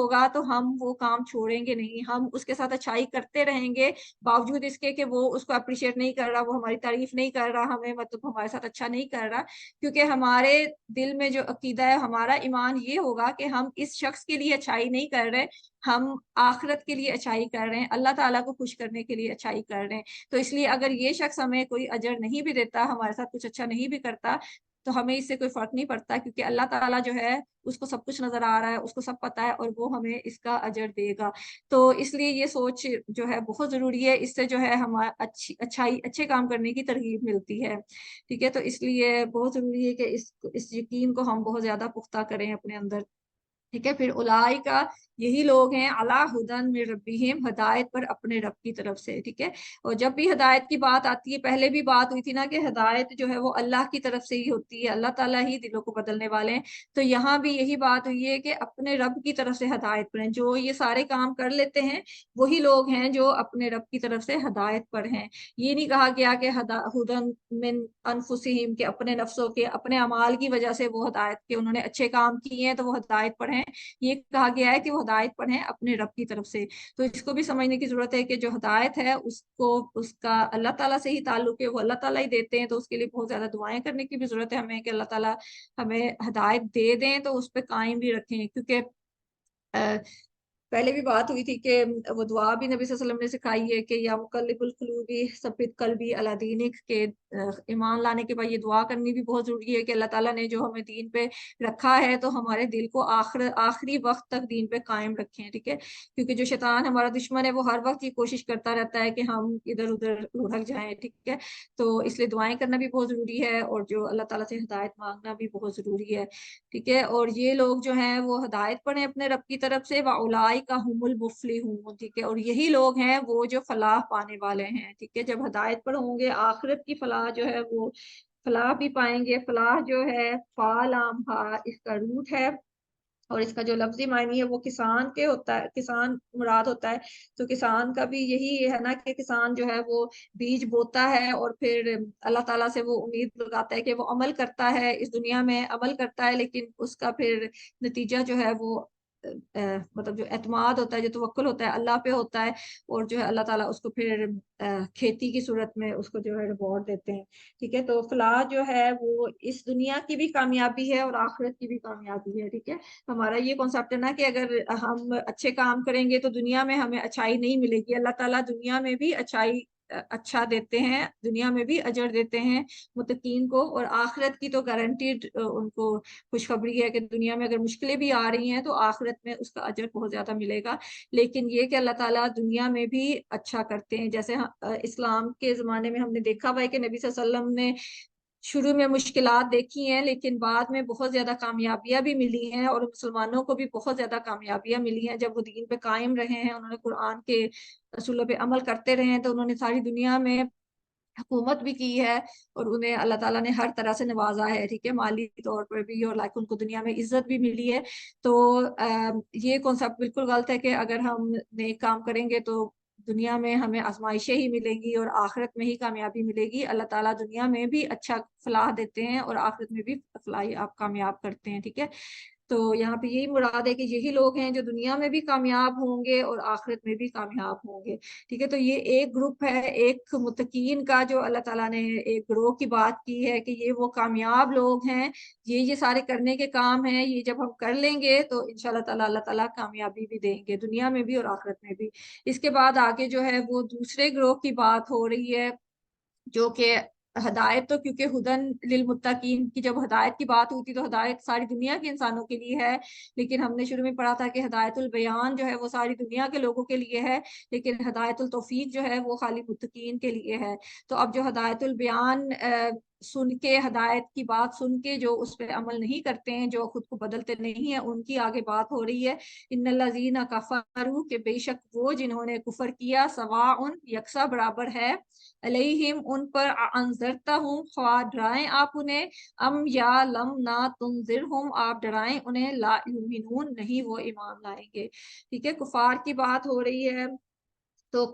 A: ہوگا تو ہم وہ کام چھوڑیں گے نہیں، ہم اس کے ساتھ اچھائی کرتے رہیں گے، باوجود اس کے کہ وہ اس کو اپریشیٹ نہیں کر رہا، وہ ہماری تعریف نہیں کر رہا، ہمیں مطلب ہمارے ساتھ اچھا نہیں کر رہا، کیونکہ ہمارے دل میں جو عقیدہ ہے، ہمارا ایمان یہ ہوگا کہ ہم اس شخص کے لیے اچھائی نہیں کر رہے، ہم آخرت کے لیے اچھائی کر رہے ہیں، اللہ تعالیٰ کو خوش کرنے کے لیے اچھائی کر رہے ہیں۔ تو اس لیے اگر یہ شخص ہمیں کوئی اجر نہیں بھی دیتا، ہمارے ساتھ کچھ اچھا نہیں بھی کرتا، تو ہمیں اس سے کوئی فرق نہیں پڑتا، کیونکہ اللہ تعالیٰ جو ہے اس کو سب کچھ نظر آ رہا ہے، اس کو سب پتا ہے، اور وہ ہمیں اس کا اجر دے گا۔ تو اس لیے یہ سوچ جو ہے بہت ضروری ہے، اس سے جو ہے ہمارا اچھے کام کرنے کی ترغیب ملتی ہے، ٹھیک ہے۔ تو اس لیے بہت ضروری ہے کہ اس یقین کو ہم بہت زیادہ پختہ کریں اپنے اندر، ٹھیک ہے۔ پھر اولئک، یہی لوگ ہیں، علی ہدی من ربہم، ہدایت پر اپنے رب کی طرف سے، ٹھیک ہے۔ اور جب بھی ہدایت کی بات آتی ہے، پہلے بھی بات ہوئی تھی نا کہ ہدایت جو ہے وہ اللہ کی طرف سے ہی ہوتی ہے، اللہ تعالیٰ ہی دلوں کو بدلنے والے ہیں، تو یہاں بھی یہی بات ہوئی ہے کہ اپنے رب کی طرف سے ہدایت پر ہیں، جو یہ سارے کام کر لیتے ہیں وہی لوگ ہیں جو اپنے رب کی طرف سے ہدایت پر ہیں۔ یہ نہیں کہا گیا کہ ہدن من انفسہم، کہ اپنے نفسوں کے اپنے اعمال کی وجہ سے وہ ہدایت کے انہوں نے اچھے کام کیے ہیں تو وہ ہدایت پر ہیں، یہ کہا گیا ہے کہ وہ ہدایت پر ہیں اپنے رب کی طرف سے۔ تو اس کو بھی سمجھنے کی ضرورت ہے کہ جو ہدایت ہے اس کا اللہ تعالیٰ سے ہی تعلق ہے، وہ اللہ تعالیٰ ہی دیتے ہیں، تو اس کے لیے بہت زیادہ دعائیں کرنے کی بھی ضرورت ہے ہمیں کہ اللہ تعالیٰ ہمیں ہدایت دے دیں تو اس پہ قائم بھی رکھیں، کیونکہ پہلے بھی بات ہوئی تھی کہ وہ دعا بھی نبی صلی اللہ علیہ وسلم نے سکھائی ہے کہ یا مقلب القلوب ثبت قلبی علی دینک، کے ایمان لانے کے بعد یہ دعا کرنی بھی بہت ضروری ہے کہ اللہ تعالیٰ نے جو ہمیں دین پہ رکھا ہے تو ہمارے دل کو آخری وقت تک دین پہ قائم رکھیں، ٹھیک ہے، کیونکہ جو شیطان ہمارا دشمن ہے وہ ہر وقت یہ کوشش کرتا رہتا ہے کہ ہم ادھر ادھر لڑک جائیں، ٹھیک ہے۔ تو اس لیے دعائیں کرنا بھی بہت ضروری ہے، اور جو اللہ تعالیٰ سے ہدایت مانگنا بھی بہت ضروری ہے، ٹھیک ہے۔ اور یہ لوگ جو ہیں وہ ہدایت پر ہیں اپنے رب کی طرف سے، وَأُولَٰئِکَ هُمُ الْمُفْلِحُونَ، ٹھیک ہے، اور یہی لوگ ہیں وہ جو فلاح پانے والے ہیں، ٹھیک ہے۔ جب ہدایت پر ہوں گے، آخرت کی فلاح جو ہے وہ فلاح بھی پائیں گے۔ فلاح جو ہے فالام ہا، اس کا روٹ ہے، اور اس کا جو لفظی معنی ہے وہ کسان کے ہوتا ہے، کسان مراد ہوتا ہے۔ تو کسان کا بھی یہی ہے نا کہ کسان جو ہے وہ بیج بوتا ہے اور پھر اللہ تعالیٰ سے وہ امید لگاتا ہے کہ وہ عمل کرتا ہے، اس دنیا میں عمل کرتا ہے، لیکن اس کا پھر نتیجہ جو ہے وہ مطلب جو اعتماد ہوتا ہے، جو توکل ہوتا ہے اللہ پہ ہوتا ہے، اور جو ہے اللہ تعالیٰ اس کو پھر کھیتی کی صورت میں اس کو جو ہے ریوارڈ دیتے ہیں، ٹھیک ہے۔ تو فلاح جو ہے وہ اس دنیا کی بھی کامیابی ہے اور آخرت کی بھی کامیابی ہے، ٹھیک ہے۔ ہمارا یہ کانسیپٹ ہے نا کہ اگر ہم اچھے کام کریں گے تو دنیا میں ہمیں اچھائی نہیں ملے گی، اللہ تعالیٰ دنیا میں بھی اچھا دیتے ہیں، دنیا میں بھی اجر دیتے ہیں متقین کو، اور آخرت کی تو گارنٹیڈ ان کو خوشخبری ہے کہ دنیا میں اگر مشکلیں بھی آ رہی ہیں تو آخرت میں اس کا اجر بہت زیادہ ملے گا۔ لیکن یہ کہ اللہ تعالیٰ دنیا میں بھی اچھا کرتے ہیں، جیسے اسلام کے زمانے میں ہم نے دیکھا ہوا ہے کہ نبی صلی اللہ علیہ وسلم نے شروع میں مشکلات دیکھی ہیں، لیکن بعد میں بہت زیادہ کامیابیاں بھی ملی ہیں، اور مسلمانوں کو بھی بہت زیادہ کامیابیاں ملی ہیں جب وہ دین پہ قائم رہے ہیں، انہوں نے قرآن کے اصولوں پہ عمل کرتے رہے ہیں، تو انہوں نے ساری دنیا میں حکومت بھی کی ہے، اور انہیں اللہ تعالیٰ نے ہر طرح سے نوازا ہے، ٹھیک ہے، مالی طور پر بھی، اور ان کو دنیا میں عزت بھی ملی ہے۔ تو یہ کنسیپٹ بالکل غلط ہے کہ اگر ہم نیک کام کریں گے تو دنیا میں ہمیں آزمائشیں ہی ملیں گی اور آخرت میں ہی کامیابی ملے گی۔ اللہ تعالیٰ دنیا میں بھی اچھا فلاح دیتے ہیں اور آخرت میں بھی فلاح آپ کامیاب کرتے ہیں، ٹھیک ہے۔ تو یہاں پہ یہی مراد ہے کہ یہی لوگ ہیں جو دنیا میں بھی کامیاب ہوں گے اور آخرت میں بھی کامیاب ہوں گے، ٹھیک ہے۔ تو یہ ایک گروپ ہے، ایک متقین کا، جو اللہ تعالیٰ نے ایک گروہ کی بات کی ہے کہ یہ وہ کامیاب لوگ ہیں، یہ سارے کرنے کے کام ہیں، یہ جب ہم کر لیں گے تو انشاءاللہ تعالیٰ اللہ تعالیٰ کامیابی بھی دیں گے دنیا میں بھی اور آخرت میں بھی۔ اس کے بعد آگے جو ہے وہ دوسرے گروہ کی بات ہو رہی ہے، جو کہ ہدایت، تو کیونکہ ہدن للمتقین کی جب ہدایت کی بات ہوتی تو ہدایت ساری دنیا کے انسانوں کے لیے ہے، لیکن ہم نے شروع میں پڑھا تھا کہ ہدایت البیان جو ہے وہ ساری دنیا کے لوگوں کے لیے ہے، لیکن ہدایت التوفیق جو ہے وہ خالی متقین کے لیے ہے۔ تو اب جو ہدایت البیان سن کے، ہدایت کی بات سن کے جو اس پہ عمل نہیں کرتے ہیں، جو خود کو بدلتے نہیں ہیں، ان کی آگے بات ہو رہی ہے۔ ان الذین کفروا، کہ بے شک وہ جنہوں نے کفر کیا، سواء، یکساں برابر ہے، علیہم ان پر، انذرتہم، خواہ ڈرائیں آپ انہیں، ام یا لم نہ تنذرہم، آپ ڈرائیں انہیں، لا یؤمنون، نہیں وہ ایمان لائیں گے، ٹھیک ہے۔ کفار کی بات ہو رہی ہے، تو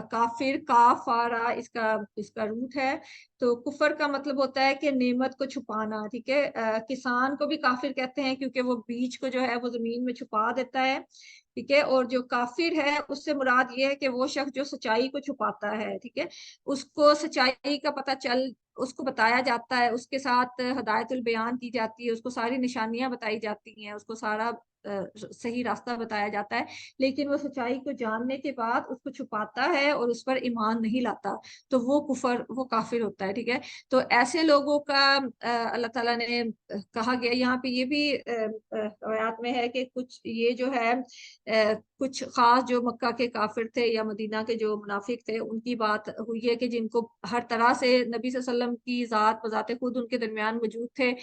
A: کافر، کافارا اس کا روٹ ہے، تو کفر کا مطلب ہوتا ہے کہ نعمت کو چھپانا، ٹھیک ہے۔ کسان کو بھی کافر کہتے ہیں کیونکہ وہ بیج کو جو ہے وہ زمین میں چھپا دیتا ہے، ٹھیک ہے۔ اور جو کافر ہے اس سے مراد یہ ہے کہ وہ شخص جو سچائی کو چھپاتا ہے، ٹھیک ہے، اس کو سچائی کا پتہ اس کو بتایا جاتا ہے، اس کے ساتھ ہدایت البیان کی جاتی ہے، اس کو ساری نشانیاں بتائی جاتی ہیں، اس کو سارا صحیح راستہ بتایا جاتا ہے، لیکن وہ سچائی کو جاننے کے بعد اس کو چھپاتا ہے اور اس پر ایمان نہیں لاتا، تو وہ کافر ہوتا ہے، ٹھیک ہے۔ تو ایسے لوگوں کا اللہ تعالیٰ نے کہا گیا یہاں پہ، یہ بھی روایات میں ہے کہ کچھ یہ جو ہے کچھ خاص جو مکہ کے کافر تھے یا مدینہ کے جو منافق تھے ان کی بات ہوئی ہے کہ جن کو ہر طرح سے نبی صلی اللہ علیہ وسلم کی ذات بذات خود ان کے درمیان موجود تھے،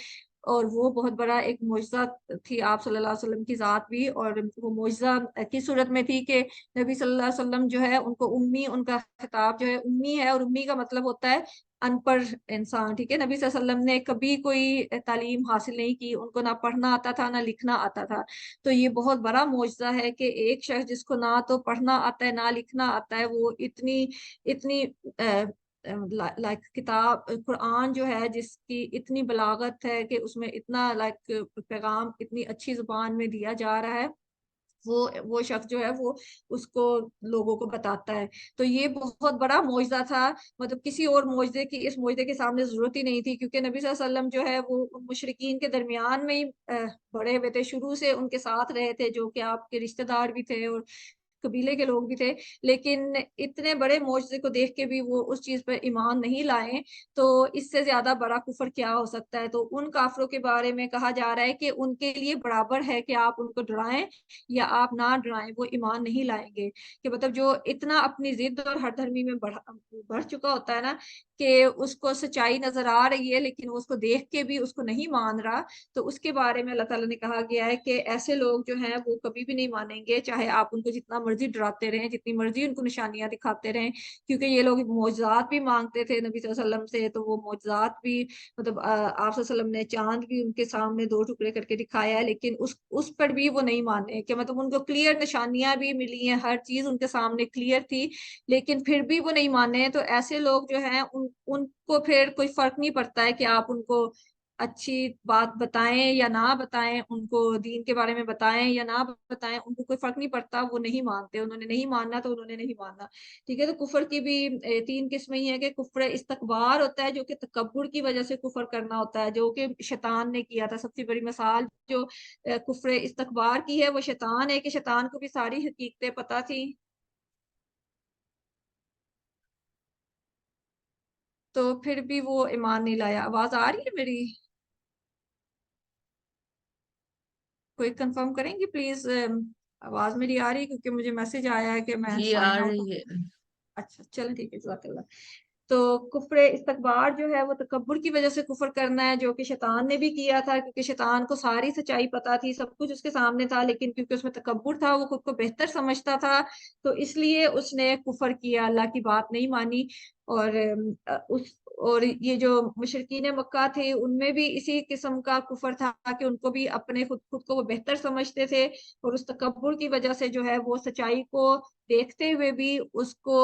A: اور وہ بہت بڑا ایک معجزہ تھی آپ صلی اللہ علیہ وسلم کی ذات بھی، اور وہ معجزہ کس صورت میں تھی کہ نبی صلی اللہ علیہ وسلم جو ہے ان کو امی، ان کا خطاب جو ہے امی ہے، اور امی کا مطلب ہوتا ہے ان پڑھ انسان، ٹھیک ہے۔ نبی صلی اللہ علیہ وسلم نے کبھی کوئی تعلیم حاصل نہیں کی، ان کو نہ پڑھنا آتا تھا نہ لکھنا آتا تھا، تو یہ بہت بڑا معجزہ ہے کہ ایک شخص جس کو نہ تو پڑھنا آتا ہے نہ لکھنا آتا ہے، وہ اتنی لائک کتاب قرآن جو ہے جس کی اتنی بلاغت ہے کہ اس میں اتنا لائک پیغام اتنی اچھی زبان میں دیا جا رہا ہے، وہ شخص جو ہے وہ اس کو لوگوں کو بتاتا ہے، تو یہ بہت بڑا معجزہ تھا۔ مطلب کسی اور معجزے کی اس معجزے کے سامنے ضرورت ہی نہیں تھی، کیونکہ نبی صلی اللہ علیہ وسلم جو ہے وہ مشرکین کے درمیان میں ہی بڑے ہوئے تھے، شروع سے ان کے ساتھ رہے تھے، جو کہ آپ کے رشتہ دار بھی تھے اور قبیلے کے لوگ بھی تھے، لیکن اتنے بڑے معجزے کو دیکھ کے بھی وہ اس چیز پر ایمان نہیں لائے، تو اس سے زیادہ بڑا کفر کیا ہو سکتا ہے۔ تو ان کافروں کے بارے میں کہا جا رہا ہے کہ ان کے لیے برابر ہے کہ آپ ان کو ڈرائیں یا آپ نہ ڈرائیں، وہ ایمان نہیں لائیں گے۔ کہ مطلب جو اتنا اپنی ضد اور ہر دھرمی میں بڑھ چکا ہوتا ہے نا، کہ اس کو سچائی نظر آ رہی ہے لیکن وہ اس کو دیکھ کے بھی اس کو نہیں مان رہا، تو اس کے بارے میں اللہ تعالیٰ نے کہا گیا ہے کہ ایسے لوگ جو ہیں وہ کبھی بھی نہیں مانیں گے، چاہے آپ ان کو جتنا مرضی ڈراتے رہیں، جتنی مرضی ان کو نشانیاں دکھاتے رہیں، کیونکہ یہ لوگ معجزات بھی مانگتے تھے نبی صلی اللہ علیہ وسلم سے، تو وہ معجزات بھی مطلب آپ صلی اللہ علیہ وسلم نے چاند بھی ان کے سامنے 2 ٹکڑے کر کے دکھایا ہے، لیکن اس پر بھی وہ نہیں مانے، کہ مطلب ان کو کلیئر نشانیاں بھی ملی ہیں، ہر چیز ان کے سامنے کلیئر تھی، لیکن پھر بھی وہ نہیں مانے۔ تو ایسے لوگ جو ہیں ان کو پھر کوئی فرق نہیں پڑتا ہے کہ آپ ان کو اچھی بات بتائیں یا نہ بتائیں، ان کو دین کے بارے میں بتائیں یا نہ بتائیں، ان کو کوئی فرق نہیں پڑتا، وہ نہیں مانتے، انہوں نے نہیں ماننا تو انہوں نے نہیں ماننا، ٹھیک ہے۔ تو کفر کی بھی 3 قسمیں ہی ہیں کہ کفر استکبار ہوتا ہے جو کہ تکبر کی وجہ سے کفر کرنا ہوتا ہے، جو کہ شیطان نے کیا تھا۔ سب سے بڑی مثال جو کفر استکبار کی ہے وہ شیطان ہے، کہ شیطان کو بھی ساری حقیقتیں پتہ تھی، تو پھر بھی وہ ایمان نہیں لایا۔ آواز آ رہی ہے میری؟ کوئی کنفرم کریں گی پلیز؟ آواز میری آ رہی ہے کیونکہ مجھے میسج آیا ہے کہ میں
B: جی آ
A: سائن آؤٹ۔
B: رہی ہے۔
A: اچھا چلیں ٹھیک ہے، جزاک اللہ۔ تو کفر استکبار جو ہے وہ تکبر کی وجہ سے کفر کرنا ہے، جو کہ شیطان نے بھی کیا تھا، کیونکہ شیطان کو ساری سچائی پتا تھی، سب کچھ اس کے سامنے تھا، لیکن کیونکہ اس میں تکبر تھا، وہ خود کو بہتر سمجھتا تھا، تو اس لیے اس نے کفر کیا، اللہ کی بات نہیں مانی۔ اور اور یہ جو مشرکین مکہ تھے ان میں بھی اسی قسم کا کفر تھا کہ ان کو بھی اپنے خود کو وہ بہتر سمجھتے تھے، اور اس تکبر کی وجہ سے جو ہے وہ سچائی کو دیکھتے ہوئے بھی اس کو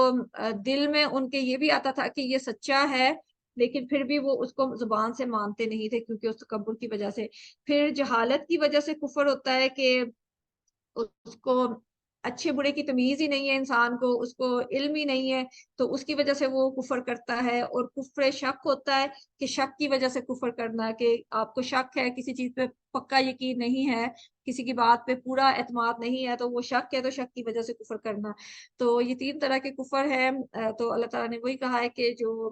A: دل میں ان کے یہ بھی آتا تھا کہ یہ سچا ہے، لیکن پھر بھی وہ اس کو زبان سے مانتے نہیں تھے کیونکہ اس تکبر کی وجہ سے۔ پھر جہالت کی وجہ سے کفر ہوتا ہے کہ اس کو اچھے برے کی تمیز ہی نہیں ہے، انسان کو اس کو علم ہی نہیں ہے، تو اس کی وجہ سے وہ کفر کرتا ہے۔ اور کفر شک ہوتا ہے کہ شک کی وجہ سے کفر کرنا، کہ آپ کو شک ہے کسی چیز پہ، پکا یقین نہیں ہے، کسی کی بات پہ پورا اعتماد نہیں ہے، تو وہ شک ہے، تو شک کی وجہ سے کفر کرنا۔ تو یہ 3 طرح کے کفر ہیں۔ تو اللہ تعالیٰ نے وہی کہا ہے کہ جو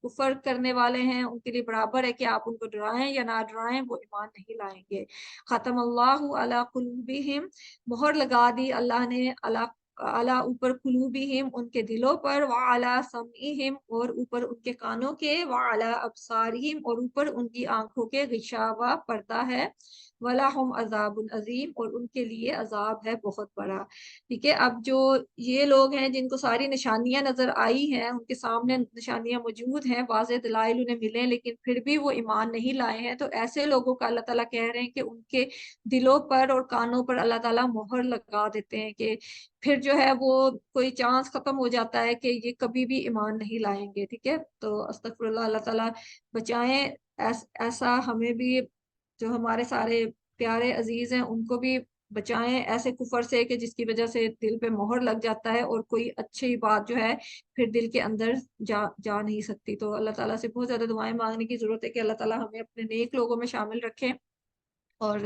A: کفر کرنے والے ہیں ان کے لیے برابر ہے کہ آپ ان کو ڈرائیں یا نہ ڈرائیں، وہ ایمان نہیں لائیں گے۔ ختم اللہ علی قلوبہم، مہر لگا دی اللہ نے اللہ اوپر قلوبہم ان کے دلوں پر، وعلی سمعہم اور اوپر ان کے کانوں کے، وعلی ابصارہم اور اوپر ان کی آنکھوں کے، غشاوہ پردہ ہے، وَلَهُمْ عَذَابٌ عَظِيمٌ اور ان کے لیے عذاب ہے بہت بڑا، ٹھیک ہے۔ اب جو یہ لوگ ہیں جن کو ساری نشانیاں نظر آئی ہیں، ان کے سامنے نشانیاں موجود ہیں، واضح دلائل انہیں ملے، لیکن پھر بھی وہ ایمان نہیں لائے ہیں، تو ایسے لوگوں کا اللہ تعالیٰ کہہ رہے ہیں کہ ان کے دلوں پر اور کانوں پر اللہ تعالیٰ مہر لگا دیتے ہیں، کہ پھر جو ہے وہ کوئی چانس ختم ہو جاتا ہے کہ یہ کبھی بھی ایمان نہیں لائیں گے. ٹھیک ہے، تو استغفر اللہ، اللہ تعالیٰ بچائیں. ایسا ہمیں بھی، جو ہمارے سارے پیارے عزیز ہیں، ان کو بھی بچائیں ایسے کفر سے کہ جس کی وجہ سے دل پہ مہر لگ جاتا ہے اور کوئی اچھی بات جو ہے پھر دل کے اندر جا نہیں سکتی. تو اللہ تعالیٰ سے بہت زیادہ دعائیں مانگنے کی ضرورت ہے کہ اللہ تعالیٰ ہمیں اپنے نیک لوگوں میں شامل رکھیں اور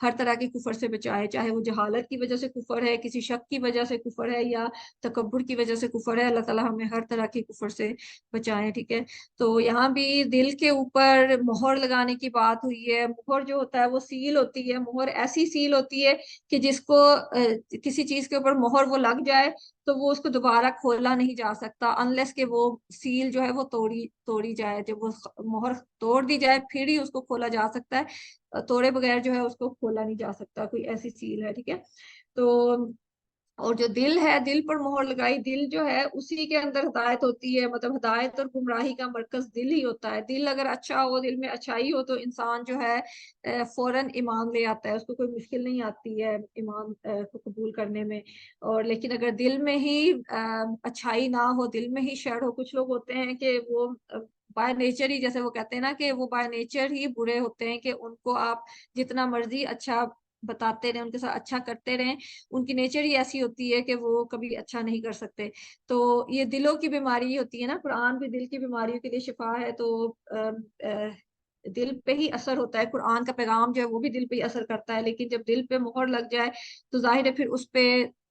A: ہر طرح کے کفر سے بچائے، چاہے وہ جہالت کی وجہ سے کفر ہے، کسی شک کی وجہ سے کفر ہے، یا تکبر کی وجہ سے کفر ہے. اللہ تعالیٰ ہمیں ہر طرح کے کفر سے بچائے. ٹھیک ہے، تو یہاں بھی دل کے اوپر مہر لگانے کی بات ہوئی ہے. مہر جو ہوتا ہے وہ سیل ہوتی ہے. مہر ایسی سیل ہوتی ہے کہ جس کو کسی چیز کے اوپر مہر وہ لگ جائے تو وہ اس کو دوبارہ کھولا نہیں جا سکتا انلیس کہ وہ سیل جو ہے وہ توڑی جائے. جب وہ مہر توڑ دی جائے پھر ہی اس کو کھولا جا سکتا ہے، توڑے بغیر جو ہے اس کو کھولا نہیں جا سکتا. کوئی ایسی سیل ہے. ٹھیک ہے، تو اور جو دل ہے، دل پر مہر لگائی، دل جو ہے اسی کے اندر ہدایت ہوتی ہے. مطلب ہدایت اور گمراہی کا مرکز دل ہی ہوتا ہے. دل اگر اچھا ہو، دل میں اچھائی ہو، تو انسان جو ہے فوراً ایمان لے آتا ہے. اس کو کوئی مشکل نہیں آتی ہے ایمان کو قبول کرنے میں. اور لیکن اگر دل میں ہی اچھائی نہ ہو، دل میں ہی شر ہو، کچھ لوگ ہوتے ہیں کہ وہ بائی نیچر ہی، جیسے وہ کہتے ہیں نا کہ وہ بائی نیچر ہی برے ہوتے ہیں، کہ ان کو آپ جتنا مرضی اچھا بتاتے رہیں، ان کے ساتھ اچھا کرتے رہیں، ان کی نیچر ہی ایسی ہوتی ہے کہ وہ کبھی اچھا نہیں کر سکتے. تو یہ دلوں کی بیماری ہوتی ہے نا. قرآن بھی دل کی بیماریوں کے لیے شفا ہے. تو دل پہ ہی اثر ہوتا ہے. قرآن کا پیغام جو ہے وہ بھی دل پہ ہی اثر کرتا ہے، لیکن جب دل پہ مہر لگ جائے تو ظاہر ہے پھر اس پہ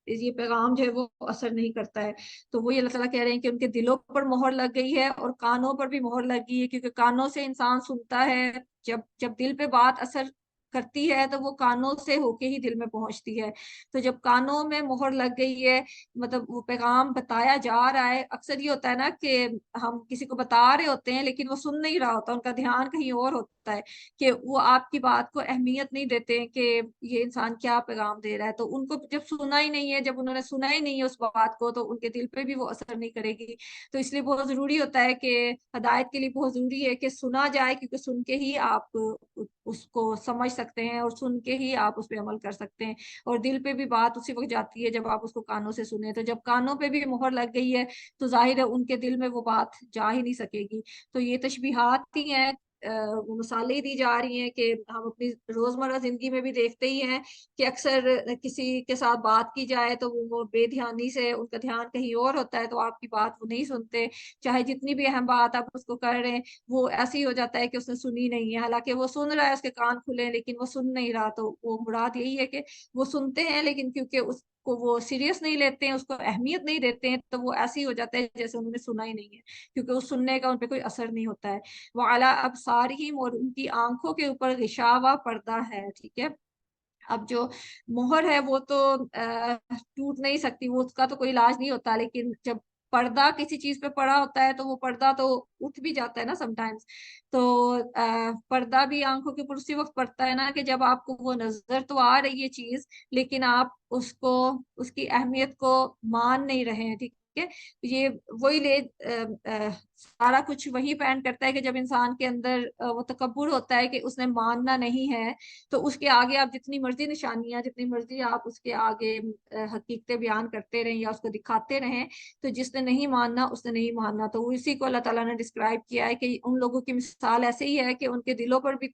A: یہ پیغام جو ہے وہ اثر نہیں کرتا ہے. تو وہی اللہ تعالیٰ کہہ رہے ہیں کہ ان کے دلوں پر مہر لگ گئی ہے اور کانوں پر بھی مہر لگ گئی ہے، کیونکہ کانوں سے انسان سنتا ہے. جب دل پہ بات اثر کرتی ہے تو وہ کانوں سے ہو کے ہی دل میں پہنچتی ہے. تو جب کانوں میں مہر لگ گئی ہے، مطلب وہ پیغام بتایا جا رہا ہے. اکثر یہ ہوتا ہے نا کہ ہم کسی کو بتا رہے ہوتے ہیں لیکن وہ سن نہیں رہا ہوتا، ان کا دھیان کہیں اور ہوتا ہے، کہ وہ آپ کی بات کو اہمیت نہیں دیتے ہیں کہ یہ انسان کیا پیغام دے رہا ہے. تو ان کو جب سنا ہی نہیں ہے، جب انہوں نے سنا ہی نہیں ہے اس بات کو، تو ان کے دل پہ بھی وہ اثر نہیں کرے گی. تو اس لیے بہت ضروری ہوتا ہے کہ ہدایت کے لیے بہت ضروری ہے کہ سنا جائے، کیونکہ سن کے ہی آپ اس کو سمجھ سکتے ہیں اور سن کے ہی آپ اس پہ عمل کر سکتے ہیں. اور دل پہ بھی بات اسی وقت جاتی ہے جب آپ اس کو کانوں سے سنیں. تو جب کانوں پہ بھی مہر لگ گئی ہے تو ظاہر ہے ان کے دل میں وہ بات جا ہی نہیں سکے گی. تو یہ تشبیہات ہی ہیں، وہ مثالیں دی جا رہی ہیں کہ ہم اپنی روزمرہ زندگی میں بھی دیکھتے ہی ہیں کہ اکثر کسی کے ساتھ بات کی جائے تو وہ بے دھیانی سے، ان کا دھیان کہیں اور ہوتا ہے، تو آپ کی بات وہ نہیں سنتے. چاہے جتنی بھی اہم بات آپ اس کو کر رہے ہیں، وہ ایسے ہی ہو جاتا ہے کہ اس نے سنی نہیں ہے، حالانکہ وہ سن رہا ہے، اس کے کان کھلے ہیں لیکن وہ سن نہیں رہا. تو وہ مراد یہی ہے کہ وہ سنتے ہیں لیکن کیونکہ اس کو وہ سیریس نہیں لیتے ہیں، اس کو اہمیت نہیں دیتے ہیں، تو وہ ایسے ہی ہو جاتا ہے جیسے انہوں نے سنا ہی نہیں ہے، کیونکہ اس سننے کا ان پہ کوئی اثر نہیں ہوتا ہے. وعلی ابصارہم، اور ان کی آنکھوں کے اوپر غشاوہ پردہ ہے. ٹھیک ہے، اب جو مہر ہے وہ تو ٹوٹ نہیں سکتی، وہ اس کا تو کوئی علاج نہیں ہوتا، لیکن جب پردہ کسی چیز پہ پڑا ہوتا ہے تو وہ پردہ تو اٹھ بھی جاتا ہے نا سم ٹائمز. تو پردہ بھی آنکھوں کے اوپر اسی وقت پڑتا ہے نا کہ جب آپ کو وہ نظر تو آ رہی ہے چیز، لیکن آپ اس کی اہمیت کو مان نہیں رہے ہیں. ٹھیک ہے، یہ وہی سارا کچھ وہی پینٹ کرتا ہے کہ جب انسان کے اندر وہ تکبر ہوتا ہے کہ اس نے ماننا نہیں ہے، تو اس کے آگے آپ جتنی مرضی نشانیاں، جتنی مرضی آپ اس کے آگے حقیقتیں بیان کرتے رہیں یا اس کو دکھاتے رہیں، تو جس نے نہیں ماننا اس نے نہیں ماننا. تو اسی کو اللہ تعالیٰ نے ڈسکرائب کیا ہے کہ ان لوگوں کی مثال ایسے ہی ہے کہ ان کے دلوں پر بھی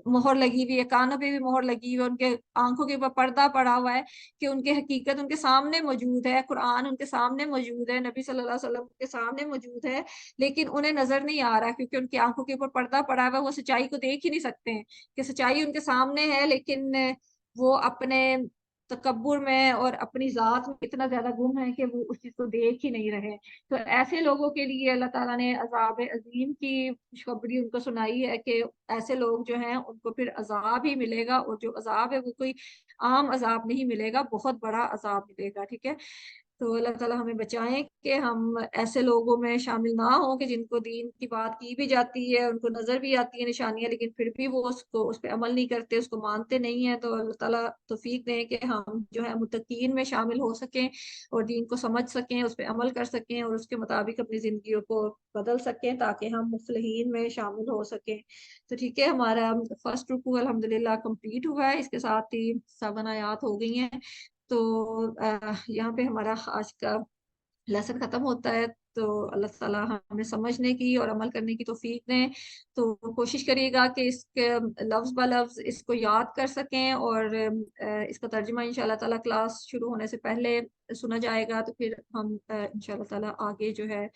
A: مہر لگی ہوئی ہے، کانوں پہ بھی مہر لگی ہوئی ہے، ان کے آنکھوں کے اوپر پردہ پڑا ہوا ہے کہ ان کی حقیقت ان کے سامنے موجود ہے، قرآن ان کے سامنے موجود ہے، نبی صلی اللہ علیہ وسلم کے سامنے موجود ہے، لیکن انہیں نظر نہیں آ رہا کیونکہ ان کی آنکھوں کے اوپر پردہ پڑا ہوا ہے. وہ سچائی کو دیکھ ہی نہیں سکتے ہیں کہ سچائی ان کے سامنے ہے، لیکن وہ اپنے تکبر میں اور اپنی ذات میں اتنا زیادہ گم ہے کہ وہ اس چیز کو دیکھ ہی نہیں رہے. تو ایسے لوگوں کے لیے اللہ تعالیٰ نے عذاب عظیم کی خوشخبری ان کو سنائی ہے کہ ایسے لوگ جو ہیں ان کو پھر عذاب ہی ملے گا، اور جو عذاب ہے وہ کوئی عام عذاب نہیں ملے گا، بہت بڑا عذاب ملے گا. ٹھیک ہے، تو اللہ تعالیٰ ہمیں بچائیں کہ ہم ایسے لوگوں میں شامل نہ ہوں کہ جن کو دین کی بات کی بھی جاتی ہے، ان کو نظر بھی آتی ہے نشانیاں، لیکن پھر بھی وہ اس پہ عمل نہیں کرتے، اس کو مانتے نہیں ہیں. تو اللہ تعالیٰ توفیق دیں کہ ہم جو ہے متقین میں شامل ہو سکیں اور دین کو سمجھ سکیں، اس پہ عمل کر سکیں اور اس کے مطابق اپنی زندگیوں کو بدل سکیں تاکہ ہم مفلحین میں شامل ہو سکیں. تو ٹھیک ہے، ہمارا فرسٹ رکوع الحمدللہ کمپلیٹ ہوا ہے، اس کے ساتھ ہی 7 آیات ہو گئی ہیں. تو یہاں پہ ہمارا آج کا لیسن ختم ہوتا ہے. تو اللہ تعالیٰ ہمیں سمجھنے کی اور عمل کرنے کی توفیق دیں. تو کوشش کریے گا کہ اس کے لفظ بہ لفظ اس کو یاد کر سکیں، اور اس کا ترجمہ انشاءاللہ تعالیٰ کلاس شروع ہونے سے پہلے سنا جائے گا. تو پھر ہم انشاءاللہ تعالیٰ آگے جو ہے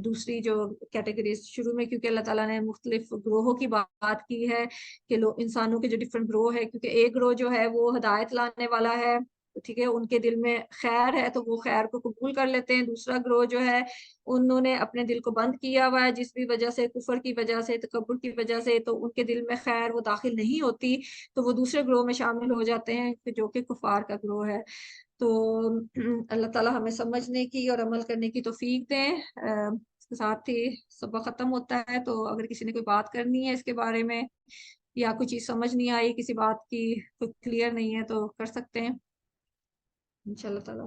A: دوسری جو کیٹیگریز شروع میں، کیونکہ اللہ تعالیٰ نے مختلف گروہوں کی بات کی ہے کہ لوگ انسانوں کے جو ڈفرینٹ گروہ ہے، کیونکہ ایک گروہ جو ہے وہ ہدایت لانے والا ہے، ٹھیک ہے، ان کے دل میں خیر ہے تو وہ خیر کو قبول کر لیتے ہیں. دوسرا گروہ جو ہے انہوں نے اپنے دل کو بند کیا ہوا ہے، جس بھی وجہ سے، کفر کی وجہ سے، تکبر کی وجہ سے، تو ان کے دل میں خیر وہ داخل نہیں ہوتی، تو وہ دوسرے گروہ میں شامل ہو جاتے ہیں جو کہ کفار کا گروہ ہے. تو اللہ تعالیٰ ہمیں سمجھنے کی اور عمل کرنے کی توفیق دیں. اس کے ساتھ ہی سبق ختم ہوتا ہے. تو اگر کسی نے کوئی بات کرنی ہے اس کے بارے میں، یا کوئی چیز سمجھ نہیں آئی، کسی بات کی کوئی کلیئر نہیں ہے، تو کر سکتے ہیں انشاءاللہ تعالیٰ.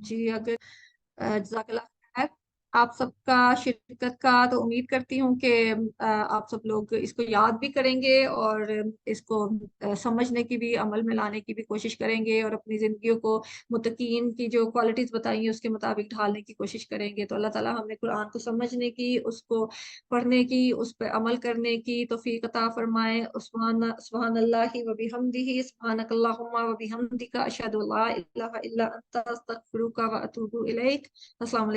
A: جی اگر جزاک اللہ خیر آپ سب کا شرکت کا، تو امید کرتی ہوں کہ آپ سب لوگ اس کو یاد بھی کریں گے، اور اس کو سمجھنے کی بھی، عمل میں لانے کی بھی کوشش کریں گے، اور اپنی زندگیوں کو متقین کی جو کوالٹیز بتائی ہیں اس کے مطابق ڈھالنے کی کوشش کریں گے. تو اللہ تعالیٰ ہمیں قرآن کو سمجھنے کی، اس کو پڑھنے کی، اس پہ عمل کرنے کی توفیق عطا فرمائے. سبحان اللہ و بحمدہ، سبحانک اللہم و بحمدک، اشہد ان لا الہ الا انت، استغفرک و اتوب الیک. السلام علیکم.